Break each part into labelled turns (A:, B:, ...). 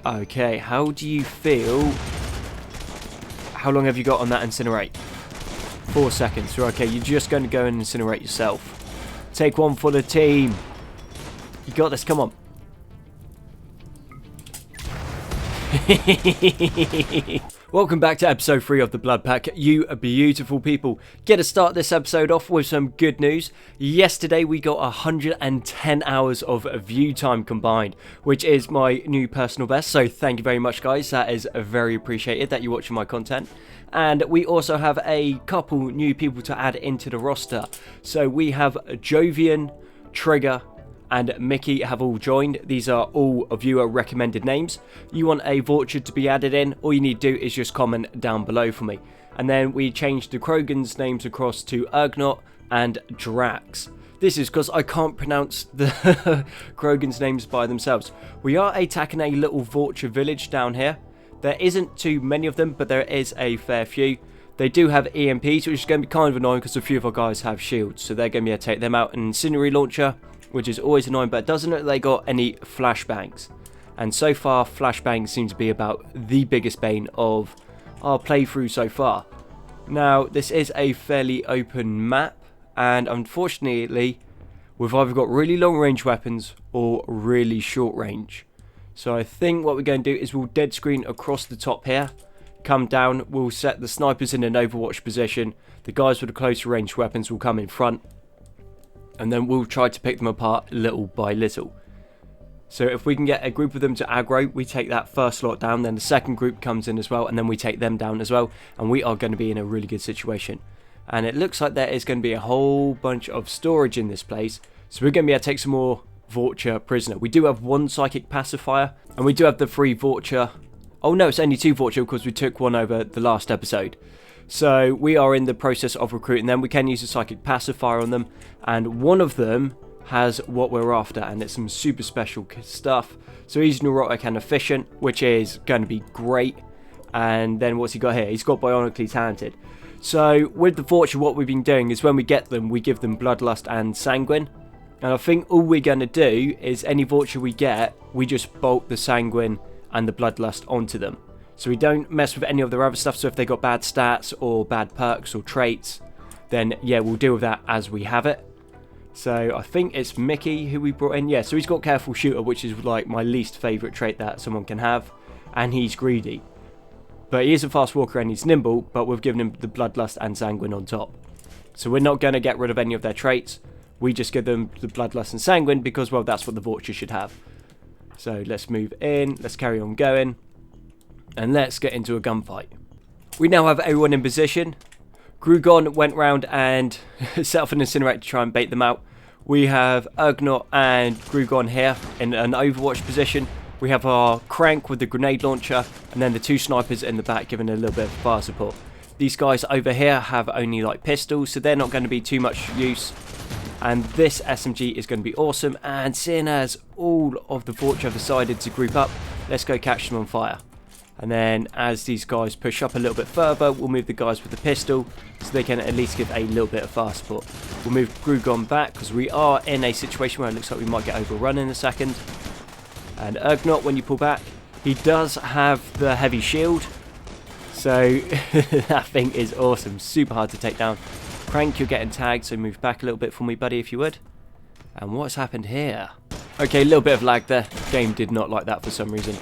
A: Okay, how do you feel? How long have you got on that incinerate? 4 seconds. Okay, you're just going to go and incinerate yourself. Take one for the team. You got this, come on. Welcome back to episode 3 of the BloodPack, you beautiful people. Get to start this episode off with some good news. Yesterday we got 110 hours of view time combined, which is my new personal best, so thank you very much guys, that is very appreciated that you're watching my content. And we also have a couple new people to add into the roster. So we have Jovian, Trigger, and Mickey have all joined. These are all viewer recommended names. You want a voucher to be added in, all you need to do is just comment down below for me. And then we changed the Krogan's names across to Ergnot and Drax. This is because I can't pronounce the Krogan's names by themselves. We are attacking a little voucher village down here. There isn't too many of them, but there is a fair few. They do have EMPs, which is going to be kind of annoying because a few of our guys have shields. So they're going to be able to take them out. An incendiary launcher, which is always annoying, but it doesn't look like they got any flashbangs. And so far, flashbangs seem to be about the biggest bane of our playthrough so far. Now, this is a fairly open map, and unfortunately, we've either got really long range weapons or really short range. So I think what we're going to do is we'll dead screen across the top here, come down, we'll set the snipers in an overwatch position, the guys with the closer range weapons will come in front, and then we'll try to pick them apart little by little. So if we can get a group of them to aggro, we take that first lot down, then the second group comes in as well, and then we take them down as well, and we are going to be in a really good situation. And it looks like there is going to be a whole bunch of storage in this place, so we're going to be able to take some more Voucher prisoner. We do have one psychic pacifier, and we do have the 3 Voucher. Oh no, it's only 2 Voucher because we took one over the last episode. So we are in the process of recruiting them. We can use a psychic pacifier on them, and one of them has what we're after, and it's some super special stuff. So he's neurotic and efficient, which is going to be great. And then what's he got here? He's got bionically talented. So with the Voucher, what we've been doing is when we get them, we give them bloodlust and sanguine. And I think all we're going to do is any Voucher we get, we just bolt the sanguine and the bloodlust onto them. So we don't mess with any of their other stuff. So if they got bad stats or bad perks or traits, then yeah, we'll deal with that as we have it. So I think it's Mickey who we brought in. Yeah, so he's got Careful Shooter, which is like my least favourite trait that someone can have. And he's greedy. But he is a fast walker and he's nimble, but we've given him the bloodlust and sanguine on top. So we're not going to get rid of any of their traits. We just give them the bloodlust and sanguine because, well, that's what the Voucher should have. So let's move in. Let's carry on going. And let's get into a gunfight. We now have everyone in position. Grugon went round and set off an incinerator to try and bait them out. We have Ergnot and Grugon here in an overwatch position. We have our Crank with the grenade launcher, and then the 2 snipers in the back giving a little bit of fire support. These guys over here have only like pistols, so they're not going to be too much use. And this SMG is going to be awesome. And seeing as all of the Voucher have decided to group up, let's go catch them on fire. And then as these guys push up a little bit further, we'll move the guys with the pistol so they can at least give a little bit of fire support. We'll move Grugon back because we are in a situation where it looks like we might get overrun in a second. And Ergnot, when you pull back, he does have the heavy shield. So that thing is awesome. Super hard to take down. Crank, you're getting tagged, so move back a little bit for me, buddy, if you would. And what's happened here? Okay, a little bit of lag there. Game did not like that for some reason.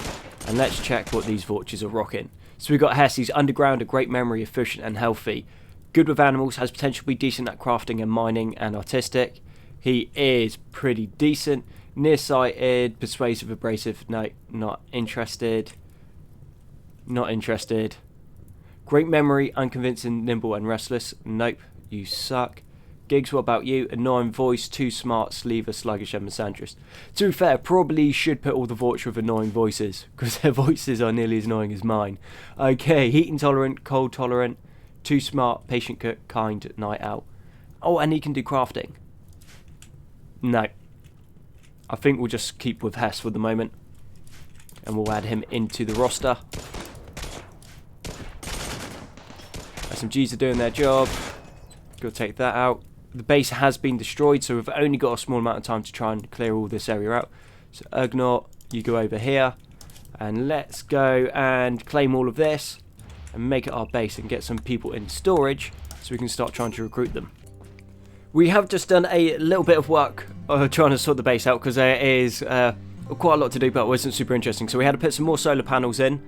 A: And let's check what these Vouchers are rocking. So we've got Hess. He's underground, a great memory, efficient and healthy. Good with animals, has potential to be decent at crafting and mining, and artistic. He is pretty decent. Nearsighted, persuasive, abrasive. No, not interested. Not interested. Great memory, unconvincing, nimble and restless. Nope, you suck. Gigs, what about you? Annoying voice, too smart, sleever, sluggish and misandrous. To be fair, probably should put all the Voucher with annoying voices, because their voices are nearly as annoying as mine. Okay, heat intolerant, cold tolerant, too smart, patient, cook, kind, night owl. Oh, and he can do crafting. No. I think we'll just keep with Hess for the moment. And we'll add him into the roster. SMGs are doing their job. Go take that out. The base has been destroyed, so we've only got a small amount of time to try and clear all this area out. So Ergnot, you go over here. And let's go and claim all of this and make it our base and get some people in storage so we can start trying to recruit them. We have just done a little bit of work trying to sort the base out because there is quite a lot to do, but it wasn't super interesting. So we had to put some more solar panels in.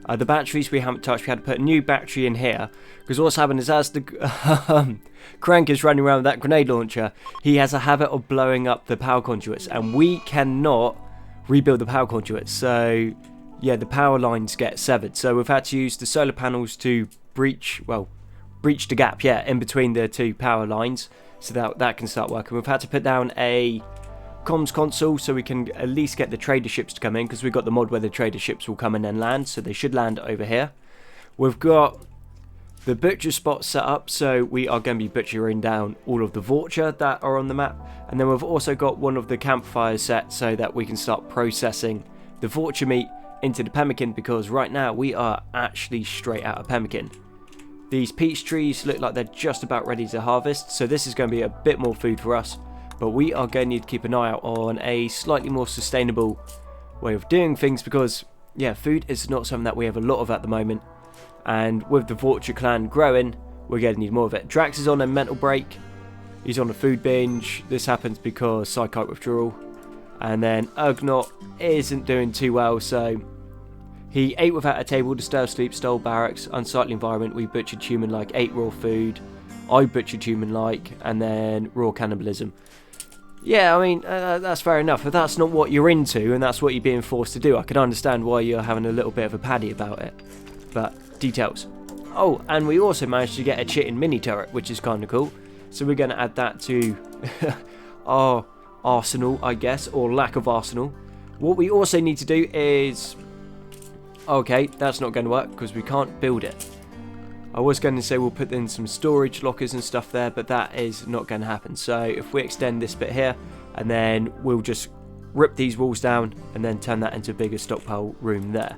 A: The batteries we haven't touched. We had to put a new battery in here because what's happened is as the crank is running around with that grenade launcher, he has a habit of blowing up the power conduits, and we cannot rebuild the power conduits. So yeah, the power lines get severed. So we've had to use the solar panels to breach the gap, yeah, in between the two power lines, so that can start working. We've had to put down a comms console so we can at least get the trader ships to come in, because we've got the mod where the trader ships will come in and land, so they should land over here. We've got the butcher spot set up, so we are going to be butchering down all of the vulture that are on the map, and then we've also got one of the campfires set so that we can start processing the vulture meat into the pemmican, because right now we are actually straight out of pemmican. These peach trees look like they're just about ready to harvest, so this is going to be a bit more food for us, but we are going to need to keep an eye out on a slightly more sustainable way of doing things, because yeah, food is not something that we have a lot of at the moment, and with the vulture clan growing, we're going to need more of it. Drax is on a mental break, he's on a food binge. This happens because psychic withdrawal, and then Ugnot isn't doing too well, so he ate without a table, disturbed sleep, stole barracks, unsightly environment. We butchered human-like, ate raw food. I butchered human-like, and then raw cannibalism. Yeah, I mean, that's fair enough. If that's not what you're into, and that's what you're being forced to do, I can understand why you're having a little bit of a paddy about it. But, details. Oh, and we also managed to get a chitin mini turret, which is kind of cool. So we're going to add that to our arsenal, I guess, or lack of arsenal. What we also need to do is... Okay, that's not going to work because we can't build it. I was going to say we'll put in some storage lockers and stuff there, but that is not going to happen. So if we extend this bit here, and then we'll just rip these walls down and then turn that into a bigger stockpile room there.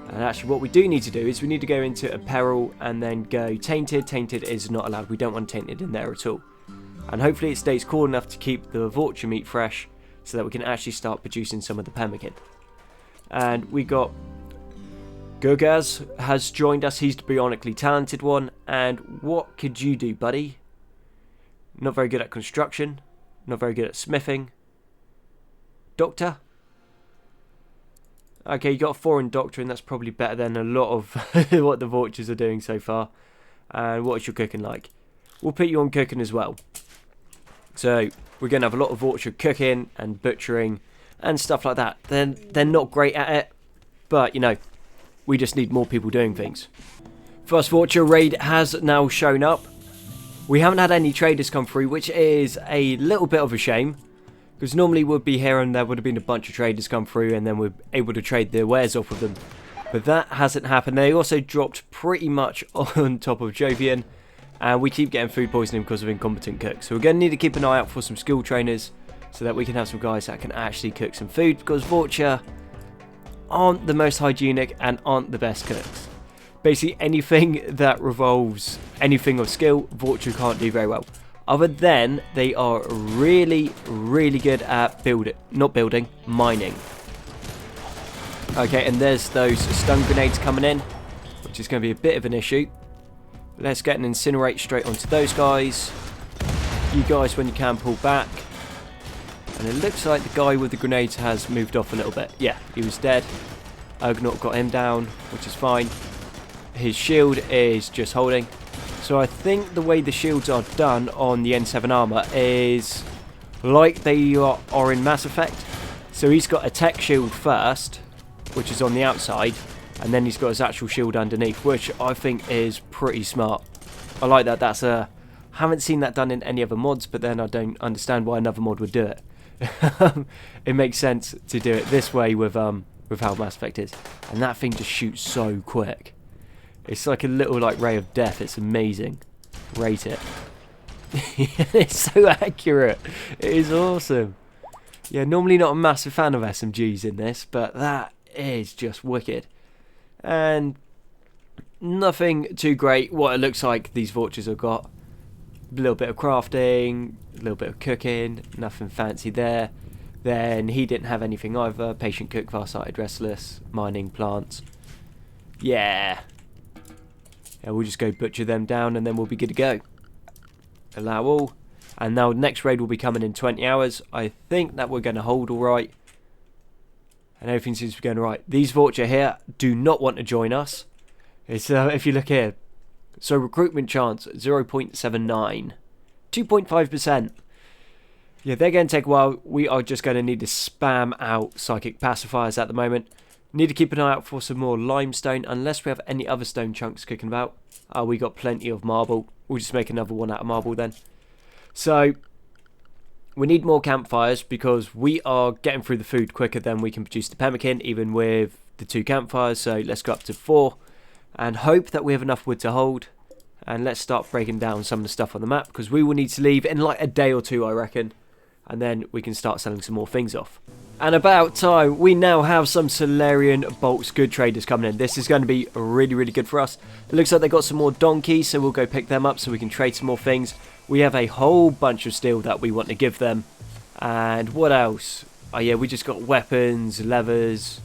A: And actually what we do need to do is we need to go into apparel and then go tainted. Tainted is not allowed. We don't want tainted in there at all. And hopefully it stays cool enough to keep the vulture meat fresh so that we can actually start producing some of the pemmican. And we got... Gurgaz has joined us. He's the bionically talented one. And what could you do, buddy? Not very good at construction. Not very good at smithing. Doctor? Okay, you got a 4 in doctoring. That's probably better than a lot of what the vultures are doing so far. And what is your cooking like? We'll put you on cooking as well. So we're going to have a lot of vulture cooking and butchering and stuff like that. They're not great at it, but you know, we just need more people doing things. First vulture raid has now shown up. We haven't had any traders come through, which is a little bit of a shame, because normally we'd be here and there would have been a bunch of traders come through and then we're able to trade their wares off of them. But that hasn't happened. They also dropped pretty much on top of Jovian, and we keep getting food poisoning because of incompetent cooks. So we're going to need to keep an eye out for some skill trainers so that we can have some guys that can actually cook some food, because vulture aren't the most hygienic and aren't the best cooks. Basically anything that revolves anything of skill, vulture can't do very well. Other than they are really, really good at mining. Okay, and there's those stun grenades coming in, which is going to be a bit of an issue. Let's get an incinerate straight onto those guys. You guys, when you can, pull back. And it looks like the guy with the grenades has moved off a little bit. Yeah, he was dead. Ugnaught got him down, which is fine. His shield is just holding. So I think the way the shields are done on the N7 armor is like they are in Mass Effect. So he's got a tech shield first, which is on the outside, and then he's got his actual shield underneath, which I think is pretty smart. I like that. That's a... haven't seen that done in any other mods, but then I don't understand why another mod would do it. It makes sense to do it this way with how Mass Effect is. And that thing just shoots so quick. It's like a little ray of death. It's amazing. Rate it. It's so accurate. It is awesome. Yeah, normally not a massive fan of SMGs in this, but that is just wicked. And nothing too great. What it looks like these vultures have got. A little bit of crafting, a little bit of cooking, nothing fancy there. Then he didn't have anything either. Patient cook, far-sighted, restless, mining, plants. Yeah. Yeah, we'll just go butcher them down and then we'll be good to go. Allow all. And now next raid will be coming in 20 hours. I think that we're going to hold all right. And everything seems to be going right. These Vulture here do not want to join us. It's if you look here. So recruitment chance 0.79. 2.5%. Yeah, they're going to take a while. We are just going to need to spam out psychic pacifiers at the moment. Need to keep an eye out for some more limestone, unless we have any other stone chunks kicking about. We got plenty of marble. We'll just make another one out of marble then. So, we need more campfires because we are getting through the food quicker than we can produce the pemmican, even with the 2 campfires. So, let's go up to 4 and hope that we have enough wood to hold. And let's start breaking down some of the stuff on the map because we will need to leave in like a day or 2, I reckon. And then we can start selling some more things off. And about time, we now have some Solarian Bolts good traders coming in. This is going to be really, really good for us. It looks like they got some more donkeys, so we'll go pick them up so we can trade some more things. We have a whole bunch of steel that we want to give them. And what else? Oh yeah, we just got weapons, levers.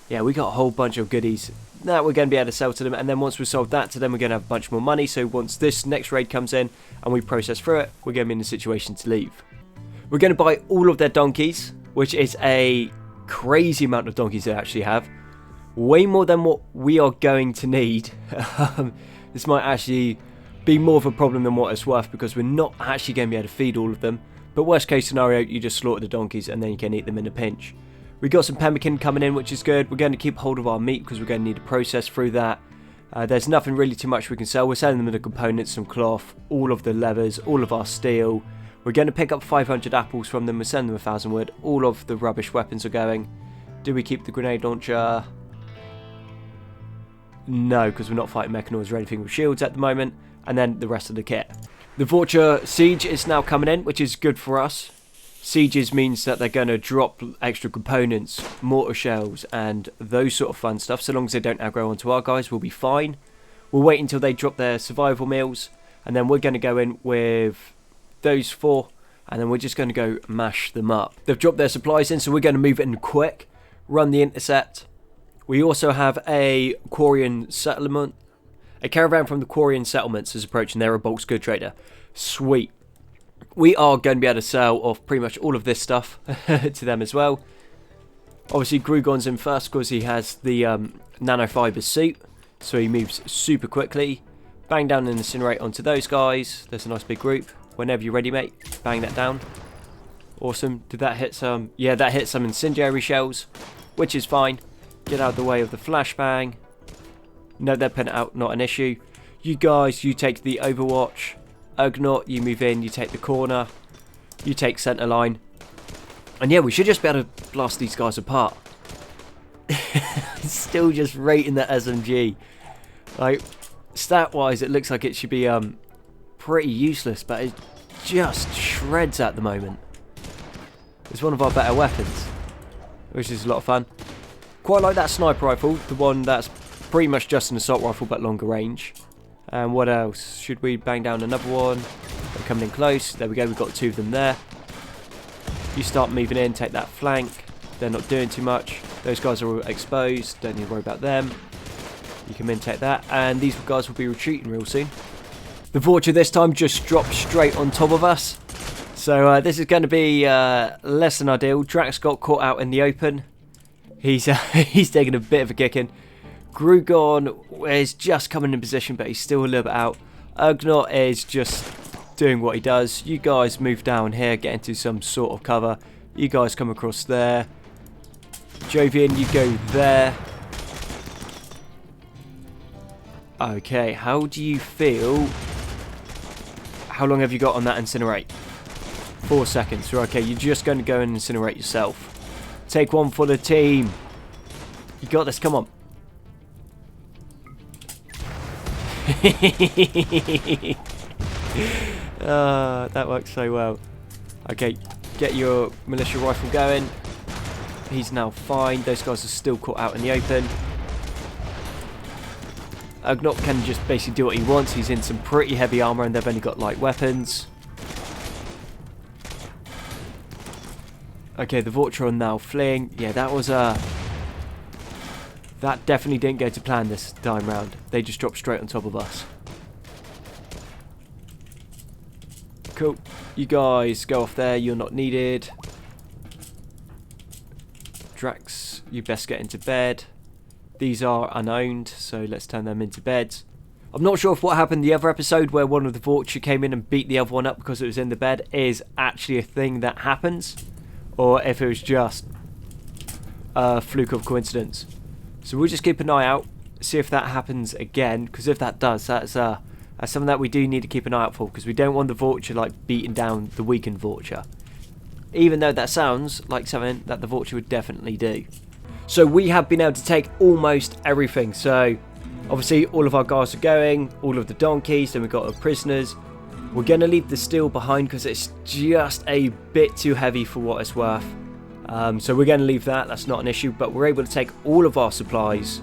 A: Yeah, we got a whole bunch of goodies that we're going to be able to sell to them. And then once we sold that to them, we're going to have a bunch more money. So once this next raid comes in and we process through it, we're going to be in a situation to leave. We're going to buy all of their donkeys, which is a crazy amount of donkeys they actually have. Way more than what we are going to need. This might actually be more of a problem than what it's worth because we're not actually going to be able to feed all of them. But worst case scenario, you just slaughter the donkeys and then you can eat them in a pinch. We got some pemmican coming in, which is good. We're going to keep hold of our meat because we're going to need to process through that. There's nothing really too much we can sell. We're selling them the components, some cloth, all of the levers, all of our steel. We're going to pick up 500 apples from them. We're sending them 1,000 wood. All of the rubbish weapons are going. Do we keep the grenade launcher? No, because we're not fighting mechanors or anything with shields at the moment. And then the rest of the kit. The Vulture Siege is now coming in, which is good for us. Sieges means that they're going to drop extra components, mortar shells, and those sort of fun stuff. So long as they don't aggro onto our guys, we'll be fine. We'll wait until they drop their survival meals. And then we're going to go in with those 4, and then we're just going to go mash them up. They've dropped their supplies in, so we're going to move in quick, run the intercept. We also have a Quarian settlement. A caravan from the Quarian settlements is approaching. They're a bulk good trader. Sweet. We are going to be able to sell off pretty much all of this stuff to them as well. Obviously, Grugon's in first because he has the nanofiber suit, so he moves super quickly. Bang down and incinerate onto those guys. There's a nice big group. Whenever you're ready, mate, bang that down. Awesome. Did that hit some? Yeah, that hit some incendiary shells, which is fine. Get out of the way of the flashbang. No, they're putting it out, not an issue. You guys, you take the overwatch. Ugnaught, you move in, you take the corner. You take center line. And yeah, we should just be able to blast these guys apart. Still just rating the SMG. Like, stat-wise, it looks like it should be pretty useless, but it just shreds at the moment. It's one of our better weapons, which is a lot of fun. Quite like that sniper rifle, the one that's pretty much just an assault rifle but longer range. And what else? Should we bang down another one? They're coming in close. There we go, we've got 2 of them there. You start moving in, take that flank. They're not doing too much. Those guys are all exposed, don't need to worry about them. You come in, take that, and these guys will be retreating real soon. The Vulture this time just dropped straight on top of us. So this is going to be less than ideal. Drax got caught out in the open. He's taking a bit of a kicking. Grugon is just coming in position, but he's still a little bit out. Ugnaught is just doing what he does. You guys move down here, get into some sort of cover. You guys come across there. Jovian, you go there. Okay, how do you feel? How long have you got on that incinerate? 4 seconds. Okay, you're just going to go and incinerate yourself. Take one for the team. You got this, come on. That works so well. Okay, get your militia rifle going. He's now fine. Those guys are still caught out in the open. Ugnaught can just basically do what he wants. He's in some pretty heavy armor and they've only got light weapons. Okay, the Vulture are now fleeing. Yeah, that was that definitely didn't go to plan this time round. They just dropped straight on top of us. Cool. You guys go off there. You're not needed. Drax, you best get into bed. These are unowned, so let's turn them into beds. I'm not sure if what happened the other episode where one of the Vulture came in and beat the other one up because it was in the bed is actually a thing that happens, or if it was just a fluke of coincidence. So we'll just keep an eye out, see if that happens again, because if that does, that's something that we do need to keep an eye out for, because we don't want the Vulture like beating down the weakened Vulture. Even though that sounds like something that the Vulture would definitely do. So we have been able to take almost everything. So obviously all of our guys are going, all of the donkeys, then we've got our prisoners. We're going to leave the steel behind because it's just a bit too heavy for what it's worth. So we're going to leave that, that's not an issue, but we're able to take all of our supplies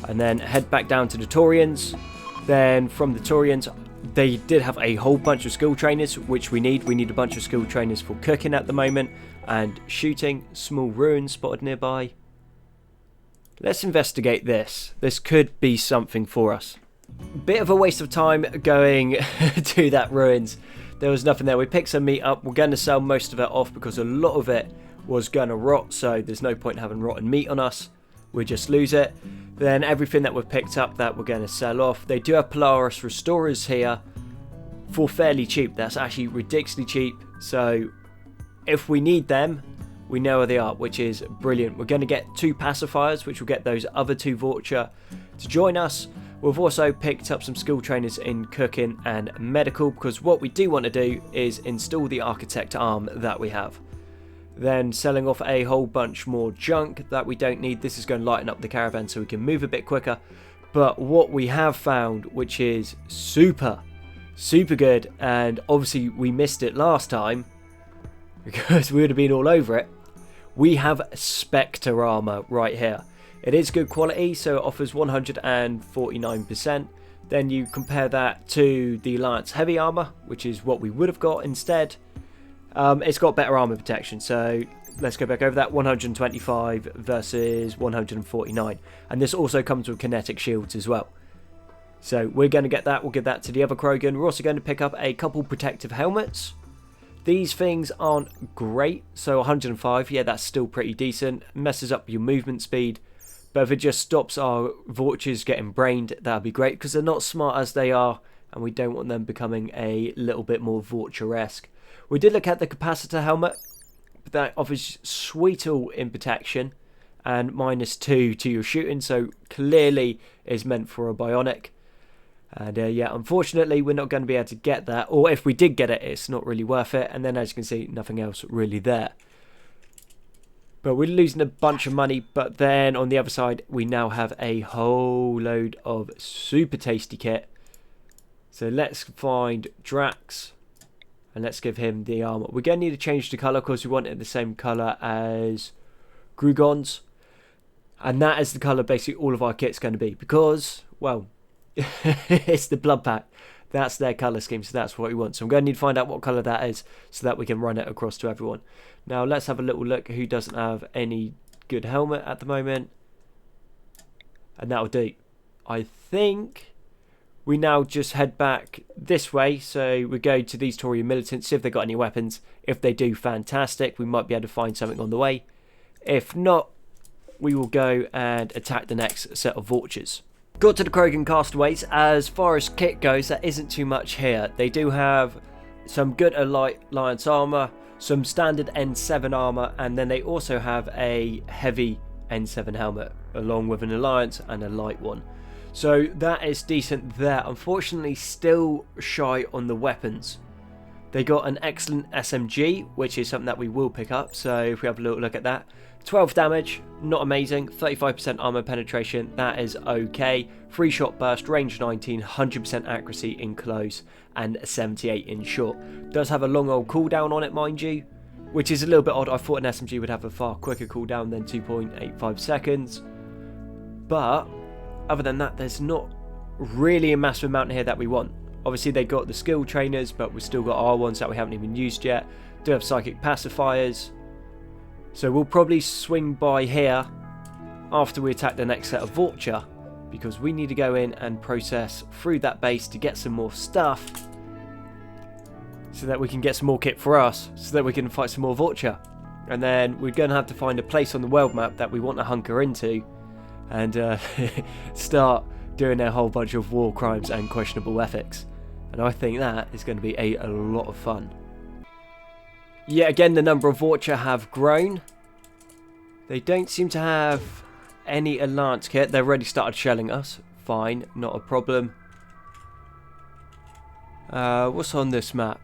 A: and then head back down to the Taurians. Then from the Taurians, they did have a whole bunch of skill trainers, which we need. We need a bunch of skill trainers for cooking at the moment and shooting. Small ruins spotted nearby. Let's investigate this. This could be something for us. Bit of a waste of time going to that ruins. There was nothing there. We picked some meat up. We're going to sell most of it off because a lot of it was going to rot, so there's no point having rotten meat on us. We just lose it. Then everything that we've picked up that we're going to sell off. They do have Polaris Restorers here for fairly cheap. That's actually ridiculously cheap. So if we need them, we know where they are, which is brilliant. We're going to get 2 pacifiers, which will get those other 2 Vulture to join us. We've also picked up some skill trainers in cooking and medical, because what we do want to do is install the architect arm that we have. Then selling off a whole bunch more junk that we don't need. This is going to lighten up the caravan so we can move a bit quicker. But what we have found, which is super good, and obviously we missed it last time because we would have been all over it, we have Spectre armor right here. It is good quality, so it offers 149%. Then you compare that to the Alliance heavy armor, which is what we would have got instead. It's got better armor protection, so let's go back over that. 125 versus 149, and this also comes with kinetic shields as well. So we're going to get that. We'll give that to the other Krogan. We're also going to pick up a couple protective helmets. These things aren't great, so 105, yeah, that's still pretty decent. Messes up your movement speed, but if it just stops our Vultures getting brained, that'd be great, because they're not smart as they are, and we don't want them becoming a little bit more Vulture-esque. We did look at the capacitor helmet, but that offers sweet all in protection and -2 to your shooting, so clearly is meant for a bionic. And yeah, unfortunately we're not going to be able to get that, or if we did get it, it's not really worth it. And then as you can see, nothing else really there. But we're losing a bunch of money. But then on the other side, we now have a whole load of super tasty kit. So let's find Drax. And let's give him the armor. We're going to need to change the colour because we want it the same colour as Grugon's. And that is the colour basically all of our kit's going to be. Because, well, it's the BloodPack. That's their colour scheme, so that's what we want. So I'm going to need to find out what colour that is so that we can run it across to everyone. Now let's have a little look who doesn't have any good helmet at the moment. And that'll do. I think we now just head back this way. So we go to these Taurian militants, see if they've got any weapons. If they do, fantastic. We might be able to find something on the way. If not, we will go and attack the next set of Vultures. Got to the Krogan Castaways. As far as kit goes, there isn't too much here. They do have some good Alliance armor, some standard N7 armor, and then they also have a heavy N7 helmet, along with an Alliance and a light one. So that is decent there. Unfortunately, still shy on the weapons. They got an excellent SMG, which is something that we will pick up. So if we have a little look at that. 12 damage, not amazing. 35% armor penetration, that is okay. 3 shot burst, range 19, 100% accuracy in close, and 78 in short. Does have a long old cooldown on it, mind you, which is a little bit odd. I thought an SMG would have a far quicker cooldown than 2.85 seconds. But other than that, there's not really a massive amount here that we want. Obviously, they got the skill trainers, but we've still got our ones that we haven't even used yet. Do have psychic pacifiers. So we'll probably swing by here after we attack the next set of Vulture, because we need to go in and process through that base to get some more stuff, so that we can get some more kit for us, so that we can fight some more Vulture. And then we're going to have to find a place on the world map that we want to hunker into and start doing a whole bunch of war crimes and questionable ethics. And I think that is going to be a lot of fun. Yet again, the number of Vulture have grown. They don't seem to have any Alliance kit. They've already started shelling us. Fine, not a problem. What's on this map?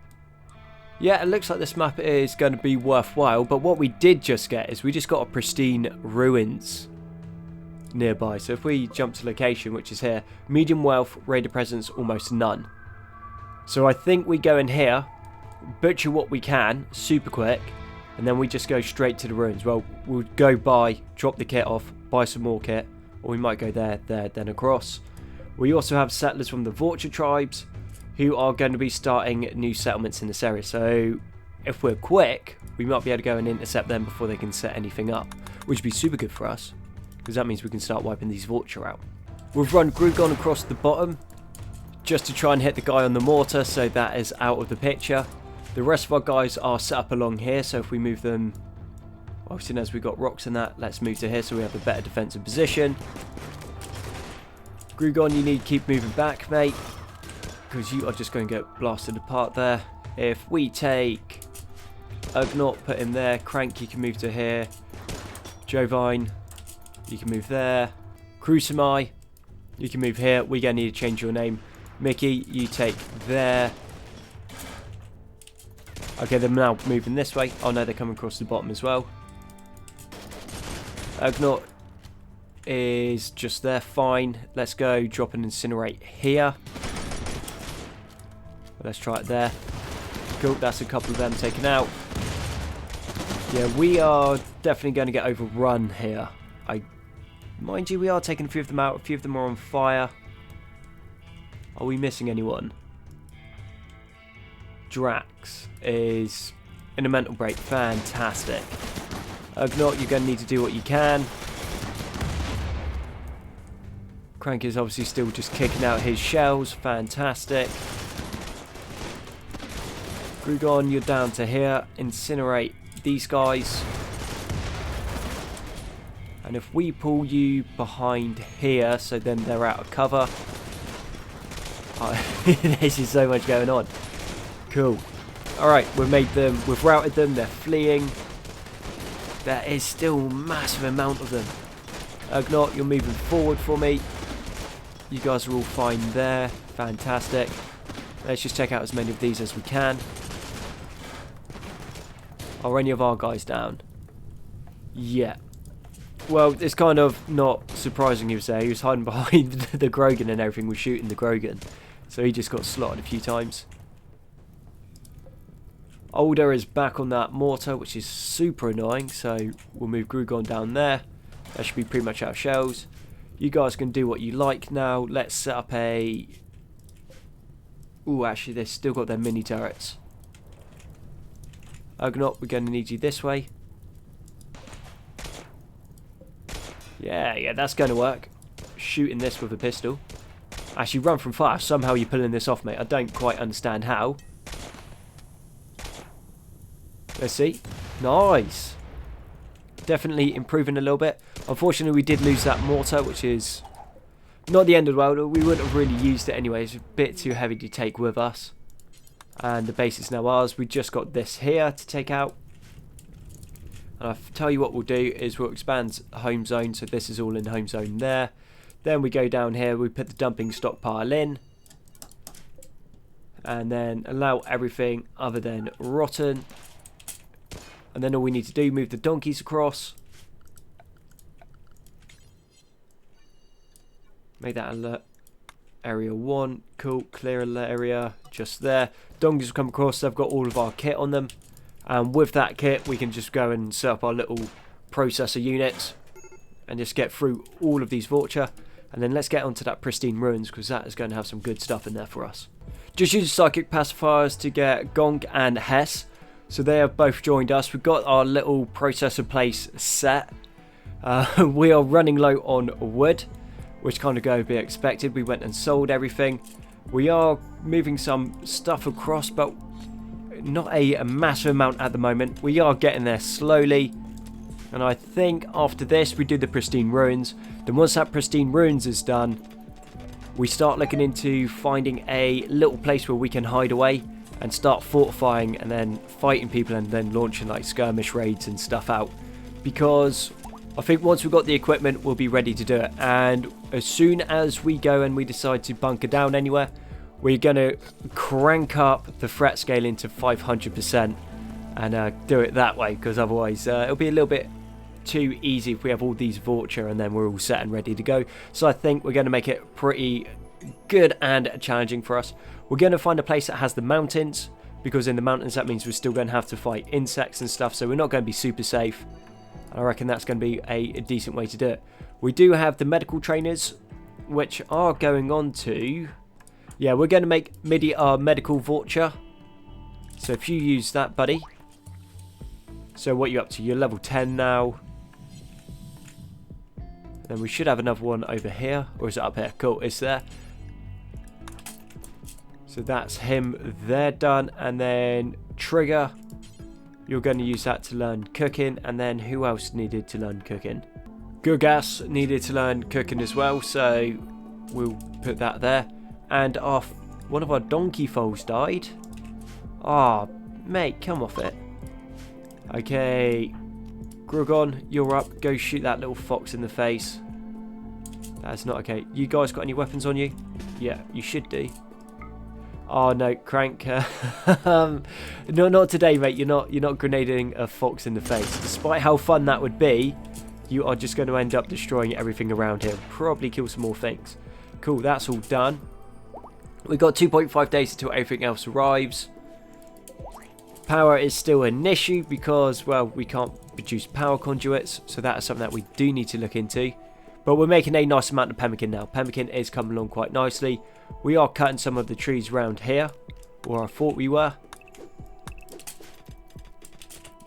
A: Yeah, it looks like this map is going to be worthwhile, but what we did just get is we just got a pristine ruins nearby. So if we jump to location, which is here, medium wealth, raider presence, almost none. So I think we go in here, butcher what we can, super quick, and then we just go straight to the ruins. Well, we'll go buy, drop the kit off, buy some more kit, or we might go there, then across. We also have settlers from the Vulture tribes who are going to be starting new settlements in this area. So if we're quick, we might be able to go and intercept them before they can set anything up, which would be super good for us, because that means we can start wiping these Vulture out. We've run Grugon across the bottom just to try and hit the guy on the mortar, so that is out of the picture. The rest of our guys are set up along here, so if we move them, obviously as we've got rocks and that, let's move to here so we have a better defensive position. Grugon, you need to keep moving back, mate, because you are just going to get blasted apart there. If we take Ugnaught, put him there. Crank, you can move to here. Jovine, you can move there. Crucimai, you can move here. We're going to need to change your name. Mickey, you take there. Okay, they're now moving this way. Oh no, they're coming across the bottom as well. Ugnaught is just there, fine. Let's go drop and incinerate here. Let's try it there. Cool, that's a couple of them taken out. Yeah, we are definitely going to get overrun here. Mind you, we are taking a few of them out. A few of them are on fire. Are we missing anyone? Drax is in a mental break. Fantastic. Ugnaught, you're going to need to do what you can. Crank is obviously still just kicking out his shells. Fantastic. Grugon, you're down to here. Incinerate these guys. And if we pull you behind here, so then they're out of cover. Oh, this is so much going on. Cool. Alright, we've routed them, they're fleeing. There is still a massive amount of them. Ugnaught, you're moving forward for me. You guys are all fine there. Fantastic. Let's just take out as many of these as we can. Are any of our guys down? Yeah. Well, it's kind of not surprising he was there. He was hiding behind the Grogan and everything. Was shooting the Grogan. So he just got slotted a few times. Older is back on that mortar, which is super annoying. So we'll move Grugon down there. That should be pretty much out of shells. You guys can do what you like now. Let's set up a... Ooh, actually, they've still got their mini turrets. Ugnaught, we're going to need you this way. Yeah, that's going to work. Shooting this with a pistol. Actually, run from fire. Somehow you're pulling this off, mate. I don't quite understand how. Let's see. Nice. Definitely improving a little bit. Unfortunately, we did lose that mortar, which is not the end of the world. We wouldn't have really used it anyway. It's a bit too heavy to take with us. And the base is now ours. We just got this here to take out. And I'll tell you what we'll do is we'll expand home zone. So this is all in home zone there. Then we go down here. We put the dumping stockpile in. And then allow everything other than rotten. And then all we need to do, move the donkeys across. Make that alert. Area 1. Cool. Clear area just there. Donkeys will come across. They've got all of our kit on them. And with that kit, we can just go and set up our little processor units. And just get through all of these Vulture. And then let's get onto that pristine ruins, because that is going to have some good stuff in there for us. Just use psychic pacifiers to get Gonk and Hess. So they have both joined us. We've got our little processor place set. We are running low on wood, which kind of go be expected. We went and sold everything. We are moving some stuff across, but not a massive amount at the moment. We are getting there slowly. And I think after this, we do the pristine ruins. Then once that pristine ruins is done, we start looking into finding a little place where we can hide away and start fortifying and then fighting people and then launching like skirmish raids and stuff out. Because I think once we've got the equipment, we'll be ready to do it. And as soon as we go and we decide to bunker down anywhere, we're going to crank up the threat scaling to 500% and do it that way, because otherwise it'll be a little bit too easy if we have all these Vulture and then we're all set and ready to go. So I think we're going to make it pretty good and challenging for us. We're going to find a place that has the mountains, because in the mountains that means we're still going to have to fight insects and stuff, so we're not going to be super safe. I reckon that's going to be a decent way to do it. We do have the medical trainers, which are going on to... Yeah, we're going to make MIDI our medical Vulture. So if you use that, buddy. So what are you up to? You're level 10 now. Then we should have another one over here. Or is it up here? Cool, it's there. So that's him there done. And then Trigger. You're going to use that to learn cooking. And then who else needed to learn cooking? Gurgas needed to learn cooking as well. So we'll put that there. And one of our donkey foals died. Ah, oh, mate, come off it. Okay. Grugon, you're up. Go shoot that little fox in the face. That's not okay. You guys got any weapons on you? Yeah, you should do. Oh no, Crank. No, not today, mate. You're not grenading a fox in the face. Despite how fun that would be, you are just going to end up destroying everything around here. Probably kill some more things. Cool, that's all done. We've got 2.5 days until everything else arrives. Power is still an issue because, well, we can't produce power conduits, so that is something that we do need to look into. But we're making a nice amount of pemmican now. Pemmican is coming along quite nicely. We are cutting some of the trees around here, or I thought we were.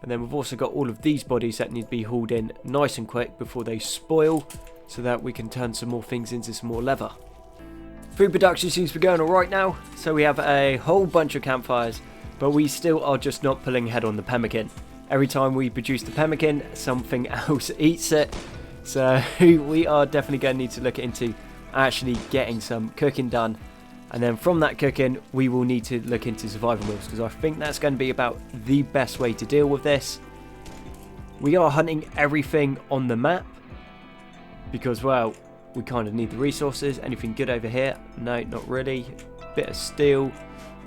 A: And then we've also got all of these bodies that need to be hauled in nice and quick before they spoil, so that we can turn some more things into some more leather. Food production seems to be going alright now, so we have a whole bunch of campfires, but we still are just not pulling ahead on the pemmican. Every time we produce the pemmican, something else eats it. So we are definitely going to need to look into actually getting some cooking done. And then from that cooking, we will need to look into survival meals, because I think that's going to be about the best way to deal with this. We are hunting everything on the map, because, well, we kind of need the resources. Anything good over here? No, not really. Bit of steel.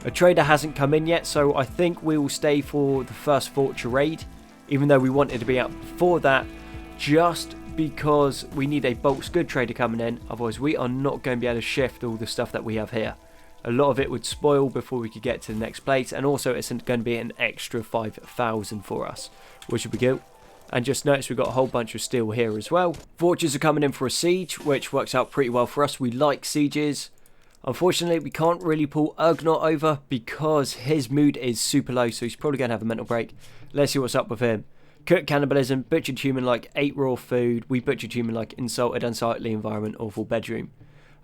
A: A trader hasn't come in yet, so I think we will stay for the first Vulture raid, even though we wanted to be out before that, just because we need a bulk good trader coming in. Otherwise we are not going to be able to shift all the stuff that we have here. A lot of it would spoil before we could get to the next place, and also it's going to be an extra 5,000 for us, which would be good. And just notice we've got a whole bunch of steel here as well. Vultures are coming in for a siege, which works out pretty well for us. We like sieges. Unfortunately, we can't really pull Ugnaught over because his mood is super low, so he's probably going to have a mental break. Let's see what's up with him. Cooked cannibalism, butchered human like ate raw food, we butchered human like insulted, unsightly environment, awful bedroom.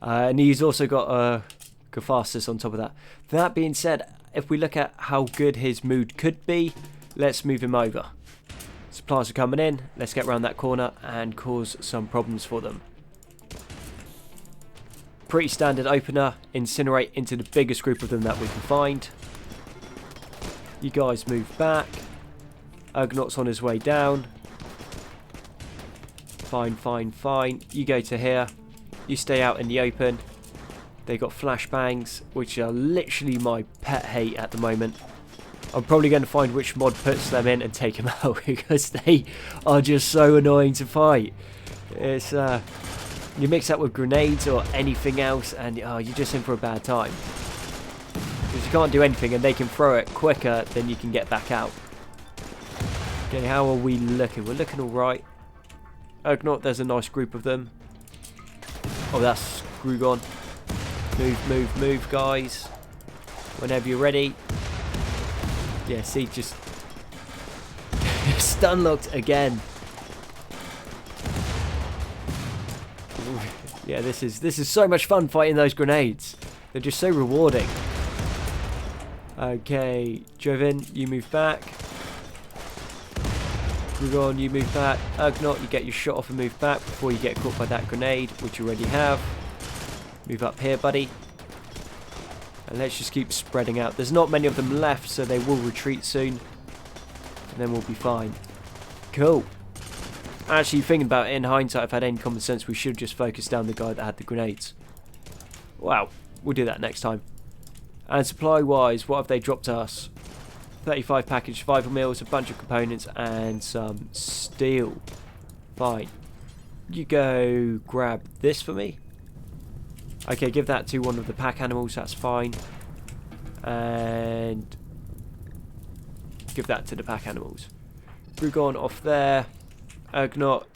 A: And he's also got a catharsis on top of that. That being said, if we look at how good his mood could be, let's move him over. Supplies are coming in, let's get around that corner and cause some problems for them. Pretty standard opener, incinerate into the biggest group of them that we can find. You guys move back. Ugnaught's on his way down. Fine, fine, fine. You go to here. You stay out in the open. They got flashbangs, which are literally my pet hate at the moment. I'm probably going to find which mod puts them in and take them out, because they are just so annoying to fight. It's you mix that with grenades or anything else, and you're just in for a bad time. Because you can't do anything, and they can throw it quicker than you can get back out. Okay, how are we looking? We're looking alright. Ugnaught, there's a nice group of them. Oh, that's Grugon. Move, move, move, guys. Whenever you're ready. Yeah, see, just stun locked again. Yeah, this is so much fun fighting those grenades. They're just so rewarding. Okay, Jovin, you move back. Rugon, you move back. Ugnaught, you get your shot off and move back before you get caught by that grenade, which you already have. Move up here, buddy. And let's just keep spreading out. There's not many of them left, so they will retreat soon. And then we'll be fine. Cool. Actually, thinking about it in hindsight, if I had any common sense, we should just focus down the guy that had the grenades. Wow, we'll do that next time. And supply-wise, what have they dropped us? 35 package survival meals, a bunch of components, and some steel. Fine. You go grab this for me. Okay, give that to one of the pack animals, that's fine. And give that to the pack animals. Rugon off there. Ugnaught,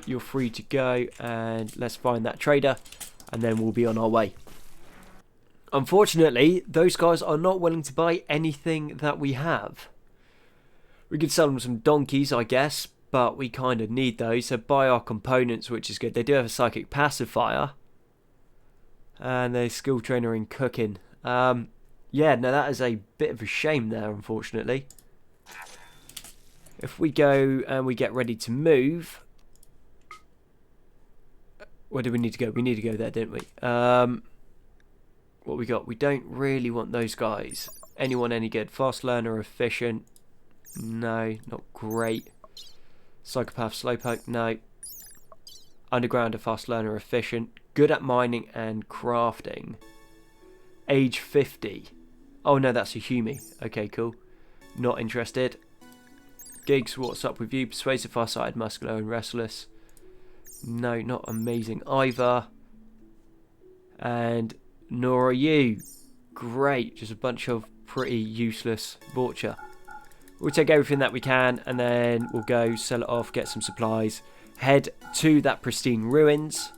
A: you're free to go, and let's find that trader, and then we'll be on our way. Unfortunately, those guys are not willing to buy anything that we have. We could sell them some donkeys, I guess, but we kind of need those, so buy our components, which is good. They do have a psychic pacifier, and a skill trainer in cooking. Yeah, no, that is a bit of a shame there, unfortunately. If we go and we get ready to move, where do we need to go? We need to go there, didn't we? What we got? We don't really want those guys. Anyone any good? Fast learner, efficient? No, not great. Psychopath, slowpoke? No. Undergrounder, fast learner, efficient. Good at mining and crafting. Age 50. Oh no, that's a Humi. Okay, cool. Not interested. Gigs, what's up with you? Persuasive, far-sighted, muscular, and restless. No, not amazing either. And nor are you. Great, just a bunch of pretty useless Vorcha. We'll take everything that we can, and then we'll go sell it off, get some supplies, head to that pristine ruins.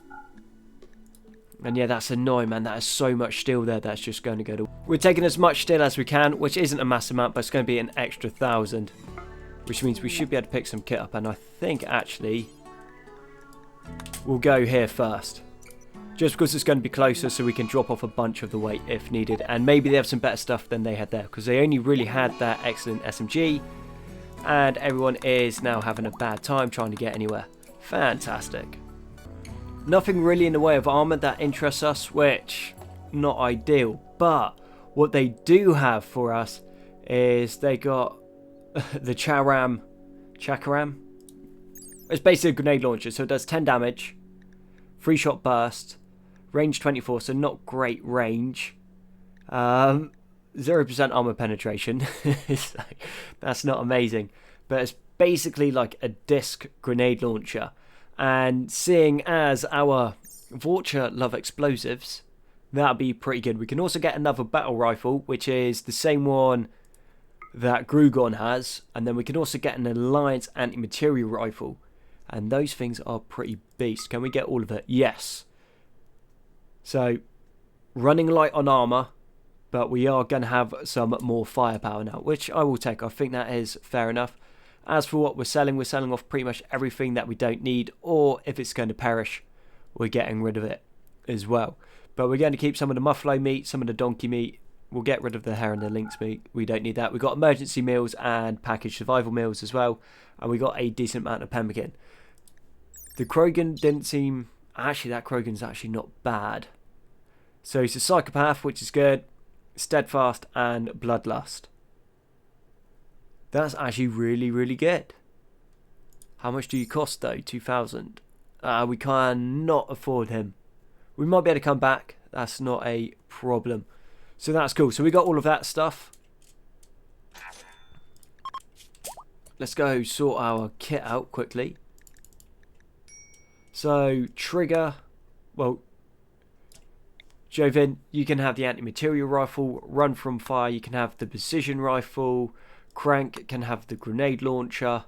A: And yeah, that's annoying, man. That is so much steel there that's just going to go to... We're taking as much steel as we can, which isn't a massive amount, but it's going to be an extra 1,000. Which means we should be able to pick some kit up. And I think, actually, we'll go here first. Just because it's going to be closer, so we can drop off a bunch of the weight if needed. And maybe they have some better stuff than they had there, because they only really had that excellent SMG. And everyone is now having a bad time trying to get anywhere. Fantastic. Nothing really in the way of armor that interests us, which, not ideal. But what they do have for us is they got the Chakaram. It's basically a grenade launcher, so it does 10 damage, 3 shot burst, range 24, so not great range. 0% armor penetration. So that's not amazing, but it's basically like a disc grenade launcher. And seeing as our Vorcha love explosives, that'll be pretty good. We can also get another battle rifle, which is the same one that Grugon has, and then we can also get an Alliance anti-material rifle, and those things are pretty beast. Can we get all of it? Yes. So running light on armor, but we are going to have some more firepower now, which I will take. I think that is fair enough. As for what we're selling off pretty much everything that we don't need, or if it's going to perish, we're getting rid of it as well. But we're going to keep some of the muffalo meat, some of the donkey meat. We'll get rid of the hare and the lynx meat. We don't need that. We've got emergency meals and packaged survival meals as well. And we got a decent amount of pemmican. The Krogan didn't seem... Actually, that Krogan's actually not bad. So he's a psychopath, which is good. Steadfast and bloodlust. That's actually really, really good. How much do you cost though? 2,000. We cannot afford him. We might be able to come back. That's not a problem. So that's cool. So we got all of that stuff. Let's go sort our kit out quickly. So trigger, well, Jovin, you can have the anti-material rifle. Run from fire, you can have the precision rifle. Crank can have the grenade launcher.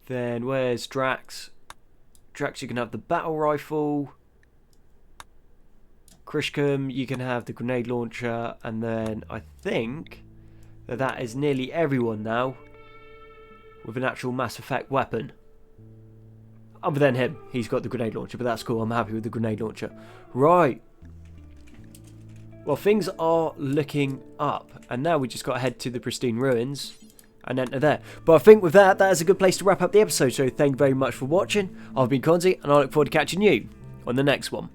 A: Then where's Drax? Drax, you can have the battle rifle. Krishkum, you can have the grenade launcher, and then I think that is nearly everyone now. with an actual Mass Effect weapon. Other than him, he's got the grenade launcher, but that's cool. I'm happy with the grenade launcher. Right. Well, things are looking up, and now we just got to head to the pristine ruins and enter there. But I think with that is a good place to wrap up the episode. So thank you very much for watching. I've been Konzi, and I look forward to catching you on the next one.